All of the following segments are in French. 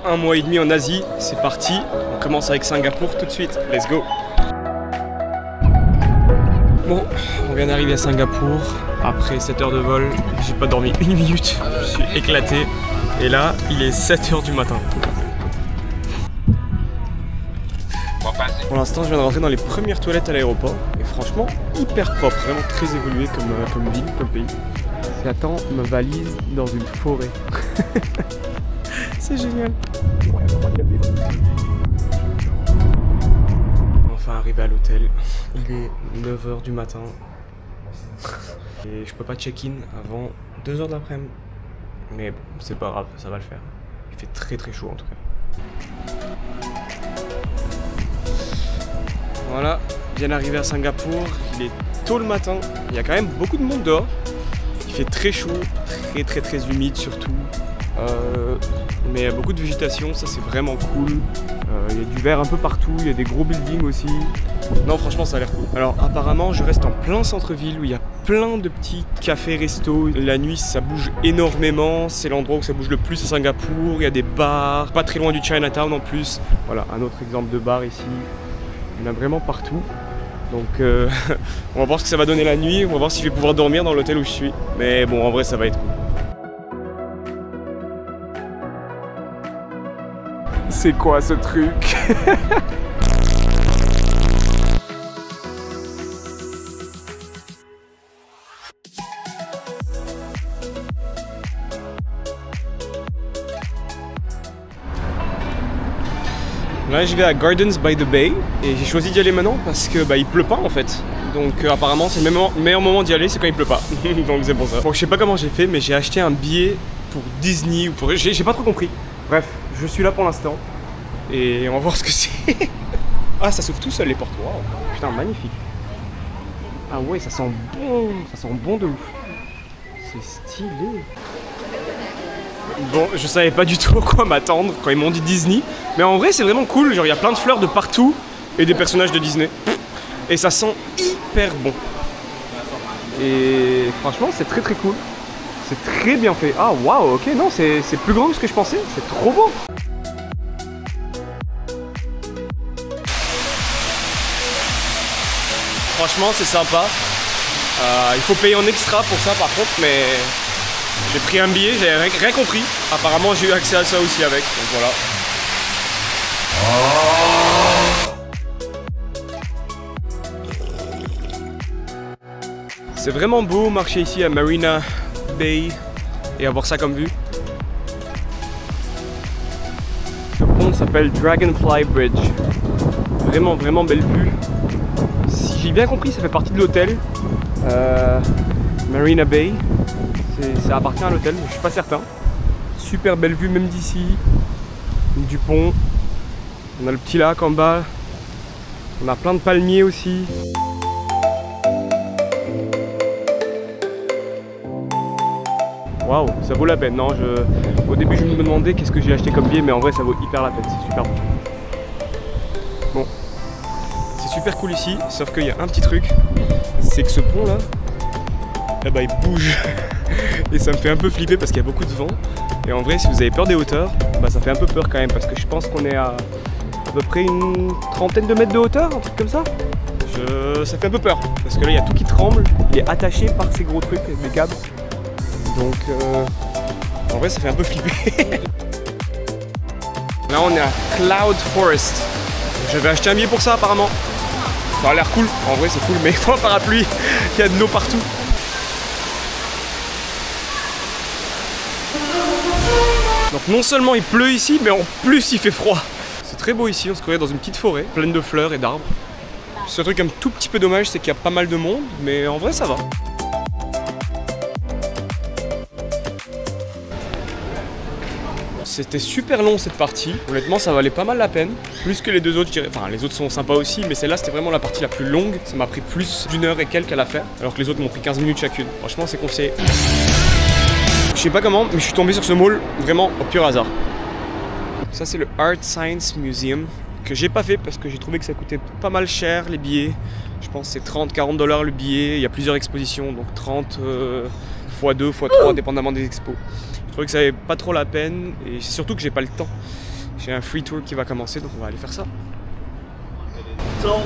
1 mois et demi en Asie, c'est parti. On commence avec Singapour tout de suite. Let's go. Bon, on vient d'arriver à Singapour. Après 7 heures de vol, j'ai pas dormi 1 minute. Je suis éclaté. Et là, il est 7 h du matin. Pour l'instant, je viens de rentrer dans les premières toilettes à l'aéroport. Et franchement, hyper propre. Vraiment très évolué comme ville, comme pays. J'attends ma valise dans une forêt. C'est génial. Enfin arrivé à l'hôtel. Il est 9 h du matin. Et je peux pas check-in avant 2 h de l'après-midi. Mais bon, c'est pas grave, ça va le faire. Il fait très très chaud en tout cas. Voilà, bien arrivé à Singapour. Il est tôt le matin. Il y a quand même beaucoup de monde dehors. Il fait très chaud, très humide surtout. Mais il y a beaucoup de végétation, ça c'est vraiment cool. Il y a du vert un peu partout, il y a des gros buildings aussi. Non franchement ça a l'air cool. Alors apparemment je reste en plein centre-ville où il y a plein de petits cafés, restos. La nuit ça bouge énormément, c'est l'endroit où ça bouge le plus à Singapour. Il y a des bars, pas très loin du Chinatown en plus. Voilà un autre exemple de bar ici. Il y en a vraiment partout. Donc on va voir ce que ça va donner la nuit, on va voir si je vais pouvoir dormir dans l'hôtel où je suis. Mais bon en vrai ça va être cool. C'est quoi ce truc? Là je vais à Gardens by the Bay et j'ai choisi d'y aller maintenant parce que il pleut pas en fait. Donc apparemment c'est le meilleur moment d'y aller, c'est quand il pleut pas. Donc c'est pour ça. Bon je sais pas comment j'ai fait mais j'ai acheté un billet pour Disney ou pour... J'ai pas trop compris. Bref, je suis là pour l'instant et on va voir ce que c'est. Ah ça s'ouvre tout seul les portes. Wow. Putain magnifique. Ah ouais ça sent bon de ouf. C'est stylé. Bon, je savais pas du tout à quoi m'attendre quand ils m'ont dit Disney. Mais en vrai, c'est vraiment cool. Genre, il y a plein de fleurs de partout et des personnages de Disney. Et ça sent hyper bon. Et franchement, c'est très cool. C'est très bien fait. Ah, waouh, ok, non, c'est plus grand que ce que je pensais. C'est trop beau. Franchement, c'est sympa. Il faut payer en extra pour ça, par contre, mais... J'ai pris un billet, j'avais rien compris. Apparemment j'ai eu accès à ça aussi avec, donc voilà. C'est vraiment beau marcher ici à Marina Bay et avoir ça comme vue. Le pont s'appelle Dragonfly Bridge. Vraiment belle vue. Si j'ai bien compris, ça fait partie de l'hôtel Marina Bay. Ça appartient à l'hôtel, mais je suis pas certain. Super belle vue même d'ici, du pont. On a le petit lac en bas. On a plein de palmiers aussi. Waouh, ça vaut la peine. Non, au début je me demandais qu'est-ce que j'ai acheté comme billet, mais en vrai ça vaut hyper la peine, c'est super bon. Bon, c'est super cool ici, sauf qu'il y a un petit truc, c'est que ce pont là, il bouge. Et ça me fait un peu flipper parce qu'il y a beaucoup de vent. Et en vrai si vous avez peur des hauteurs, ça fait un peu peur quand même parce que je pense qu'on est à peu près une trentaine de mètres de hauteur, un truc comme ça. Ça fait un peu peur parce que là il y a tout qui tremble, il est attaché par ces gros trucs avec des câbles. Donc en vrai ça fait un peu flipper. Là on est à Cloud Forest. J'avais acheté un billet pour ça apparemment. Ça a l'air cool, en vrai c'est cool mais il faut un parapluie, il y a de l'eau partout. Donc non seulement il pleut ici, mais en plus il fait froid. C'est très beau ici, on se croirait dans une petite forêt, pleine de fleurs et d'arbres. Ce truc un tout petit peu dommage, c'est qu'il y a pas mal de monde, mais en vrai ça va. C'était super long cette partie, honnêtement ça valait pas mal la peine. Plus que les deux autres, je dirais. Enfin les autres sont sympas aussi, mais celle-là c'était vraiment la partie la plus longue. Ça m'a pris plus d'1 heure et quelques à la faire, alors que les autres m'ont pris 15 minutes chacune. Franchement c'est conseillé. Je sais pas comment, mais je suis tombé sur ce mall vraiment au pur hasard. Ça c'est le Art Science Museum que j'ai pas fait parce que j'ai trouvé que ça coûtait pas mal cher les billets. Je pense que c'est 30-40 $ le billet. Il y a plusieurs expositions, donc 30 x2, x3 dépendamment des expos. Je trouvais que ça valait pas trop la peine et c'est surtout que j'ai pas le temps. J'ai un free tour qui va commencer, donc on va aller faire ça. So,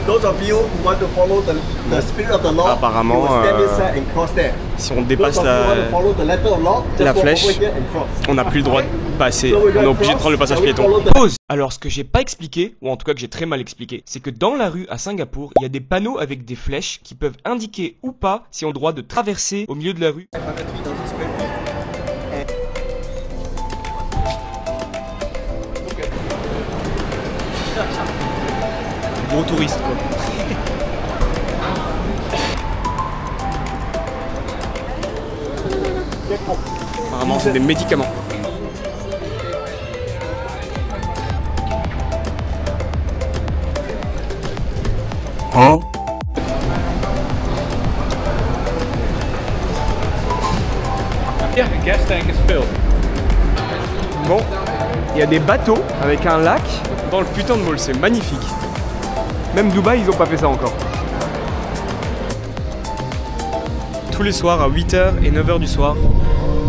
those of you who want to follow the spirit of the law, apparemment, you will stand inside and cross there. Si on dépasse Those of you who want to follow the letter of law, just la walk flèche, over here and cross. on n'a plus le droit de passer. On est obligé de prendre le passage piéton. Pause. Alors ce que j'ai pas expliqué, ou en tout cas que j'ai très mal expliqué, c'est que dans la rue à Singapour, il y a des panneaux avec des flèches qui peuvent indiquer ou pas si on a le droit de traverser au milieu de la rue. Gros touriste quoi. Apparemment c'est des médicaments. Hein? Yeah, the gas tank is filled. Bon, il y a des bateaux avec un lac dans le putain de mall, c'est magnifique. Même Dubaï, ils ont pas fait ça encore. Tous les soirs à 8h et 9h du soir,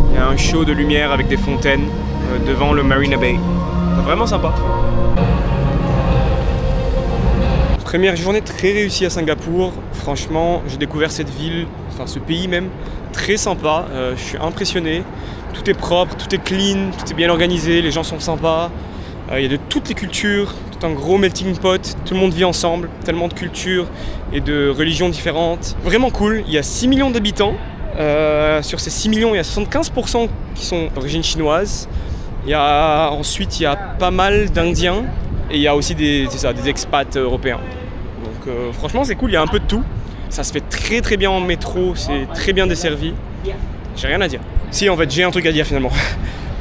il y a un show de lumière avec des fontaines devant le Marina Bay. C'est vraiment sympa. Première journée très réussie à Singapour. Franchement, j'ai découvert cette ville, enfin ce pays même, très sympa. Je suis impressionné. Tout est propre, tout est clean, tout est bien organisé, les gens sont sympas. Il y a de toutes les cultures, tout un gros melting pot, tout le monde vit ensemble, tellement de cultures et de religions différentes. Vraiment cool, il y a 6 millions d'habitants. Sur ces 6 millions, il y a 75% qui sont d'origine chinoise. Ensuite, il y a pas mal d'Indiens et il y a aussi des expats européens. Donc franchement, c'est cool, il y a un peu de tout. Ça se fait très très bien en métro, c'est très bien desservi. J'ai rien à dire. Si, en fait, j'ai un truc à dire finalement.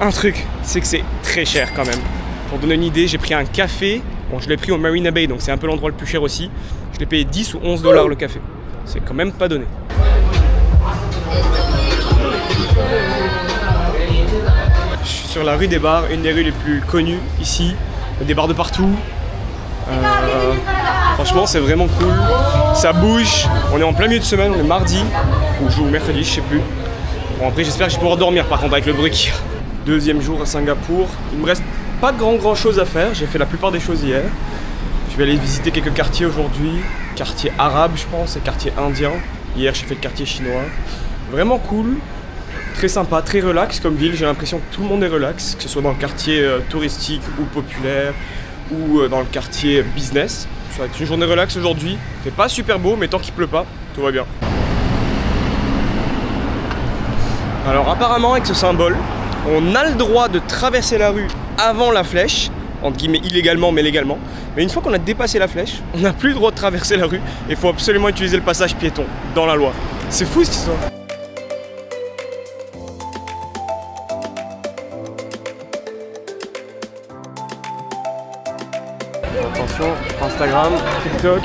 Un truc, c'est que c'est très cher quand même. Pour donner une idée, j'ai pris un café. Bon, je l'ai pris au Marina Bay, donc c'est un peu l'endroit le plus cher aussi. Je l'ai payé 10 ou 11 $ le café. C'est quand même pas donné. Je suis sur la rue des bars, une des rues les plus connues ici. Il y a des bars de partout. Franchement, c'est vraiment cool. Ça bouge. On est en plein milieu de semaine, on est mardi ou mercredi, je sais plus. Bon, après, j'espère que je vais pouvoir dormir par contre avec le bruit qu'il y a. Deuxième jour à Singapour. Il me reste pas grand chose à faire. J'ai fait la plupart des choses hier. Je vais aller visiter quelques quartiers aujourd'hui. Quartier arabe, je pense, et quartier indien. Hier, j'ai fait le quartier chinois. Vraiment cool. Très sympa, très relax comme ville. J'ai l'impression que tout le monde est relax, que ce soit dans le quartier touristique ou populaire ou dans le quartier business. Ça va être une journée relax aujourd'hui. C'est pas super beau, mais tant qu'il pleut pas, tout va bien. Alors apparemment, avec ce symbole, on a le droit de traverser la rue avant la flèche, entre guillemets illégalement mais légalement. Mais une fois qu'on a dépassé la flèche, on n'a plus le droit de traverser la rue et il faut absolument utiliser le passage piéton dans la loi. C'est fou cette histoire. Attention, Instagram, TikTok.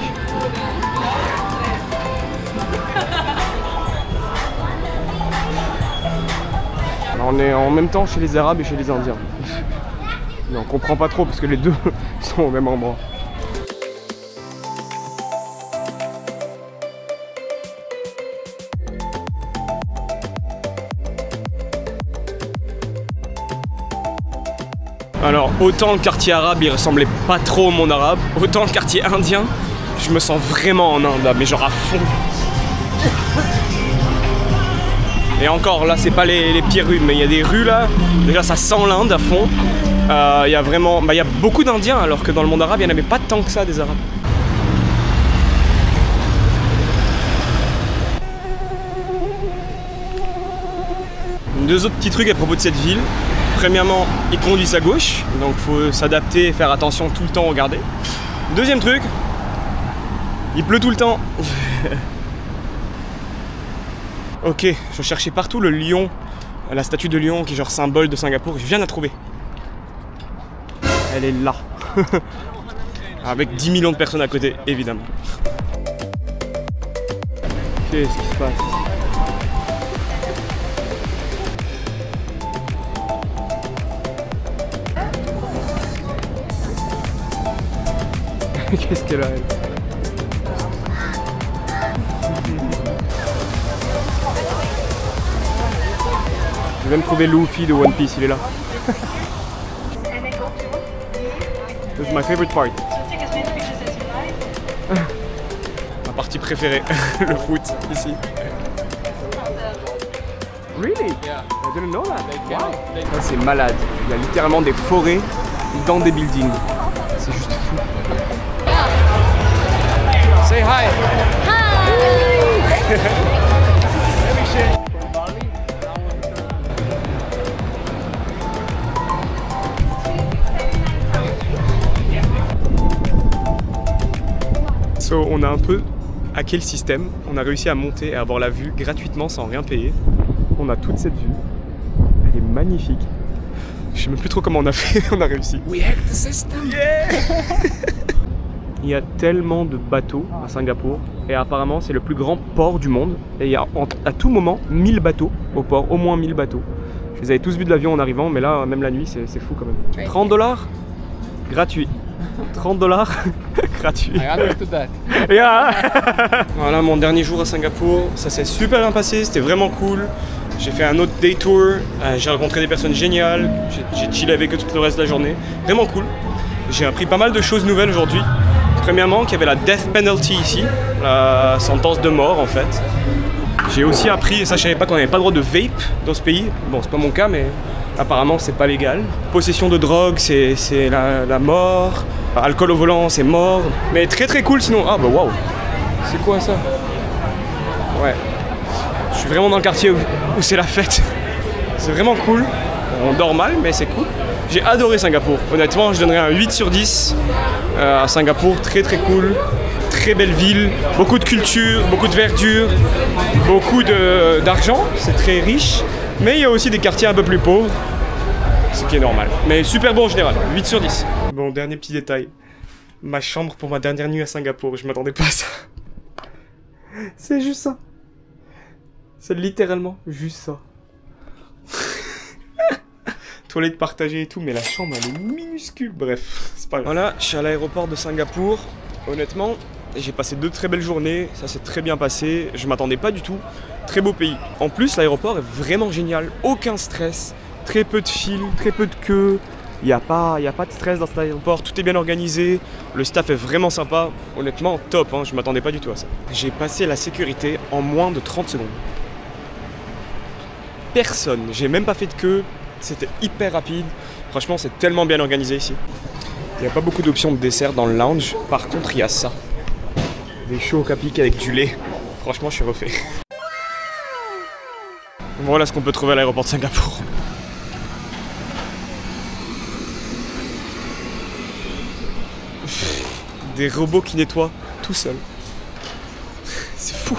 On est en même temps chez les Arabes et chez les Indiens. Mais on comprend pas trop parce que les deux sont au même endroit. Alors autant le quartier arabe il ressemblait pas trop au monde arabe, autant le quartier indien, je me sens vraiment en Inde là, mais genre à fond. Et encore là c'est pas les pires rues, mais il y a des rues là, déjà ça sent l'Inde à fond. Il y a vraiment, il y a beaucoup d'Indiens alors que dans le monde arabe il n'y en avait pas tant que ça des Arabes. Deux autres petits trucs à propos de cette ville. Premièrement, ils conduisent à gauche, donc faut s'adapter et faire attention tout le temps, regarder. Deuxième truc, il pleut tout le temps. Ok, je cherchais partout le lion, la statue de lion qui est genre symbole de Singapour, je viens de la trouver. Elle est là. Avec 10 millions de personnes à côté, évidemment. Qu'est-ce qui se passe ? Qu'est-ce qu'elle a elle? Je vais me trouver Luffy de One Piece, il est là. It's my favorite part. So take as many pictures as you like. Ma partie préférée, le foot ici. Really? Yeah. I didn't know that. They Wow. they- Ça c'est malade. Il y a littéralement des forêts dans des buildings. C'est juste fou. Say hi. So, on a un peu hacké le système. On a réussi à monter et avoir la vue gratuitement sans rien payer. On a toute cette vue. Elle est magnifique. Je sais même plus trop comment on a fait, on a réussi. We hacked the system! Yeah! Il y a tellement de bateaux à Singapour et apparemment c'est le plus grand port du monde. Et il y a à tout moment 1000 bateaux au port, au moins 1000 bateaux. Je les avais tous vus de l'avion en arrivant, mais là, même la nuit, c'est fou quand même. 30 $? Gratuit. 30 $? Gratuit. I understood that. Yeah. Voilà mon dernier jour à Singapour, ça s'est super bien passé, c'était vraiment cool. J'ai fait un autre day tour, j'ai rencontré des personnes géniales, j'ai chillé avec eux tout le reste de la journée, vraiment cool. J'ai appris pas mal de choses nouvelles aujourd'hui. Premièrement qu'il y avait la death penalty ici, la sentence de mort en fait. J'ai aussi appris, et ça je savais pas qu'on n'avait pas le droit de vape dans ce pays, bon c'est pas mon cas mais apparemment c'est pas légal. Possession de drogue c'est la mort, alcool au volant c'est mort, mais très très cool sinon. Ah bah waouh, c'est quoi ça? Ouais, je suis vraiment dans le quartier où c'est la fête, c'est vraiment cool, on dort mal mais c'est cool. J'ai adoré Singapour, honnêtement je donnerais un 8 sur 10 à Singapour, très très cool. Très belle ville, beaucoup de culture, beaucoup de verdure, beaucoup d'argent, c'est très riche, mais il y a aussi des quartiers un peu plus pauvres, ce qui est normal. Mais super bon en général, 8 sur 10. Bon, dernier petit détail, ma chambre pour ma dernière nuit à Singapour, je m'attendais pas à ça. C'est juste ça. C'est littéralement juste ça. Toilette partagée et tout, mais la chambre elle est minuscule, bref, c'est pas grave. Voilà, je suis à l'aéroport de Singapour, honnêtement. J'ai passé 2 très belles journées, ça s'est très bien passé, je m'attendais pas du tout, très beau pays. En plus l'aéroport est vraiment génial, aucun stress, très peu de fils, très peu de queues, il n'y a pas de stress dans cet aéroport, tout est bien organisé, le staff est vraiment sympa, honnêtement top, hein, je m'attendais pas du tout à ça. J'ai passé la sécurité en moins de 30 secondes. Personne, j'ai même pas fait de queue, c'était hyper rapide, franchement c'est tellement bien organisé ici. Il n'y a pas beaucoup d'options de dessert dans le lounge, par contre il y a ça. Des chocs à pic avec du lait. Franchement, je suis refait. Voilà ce qu'on peut trouver à l'aéroport de Singapour. Des robots qui nettoient tout seuls. C'est fou.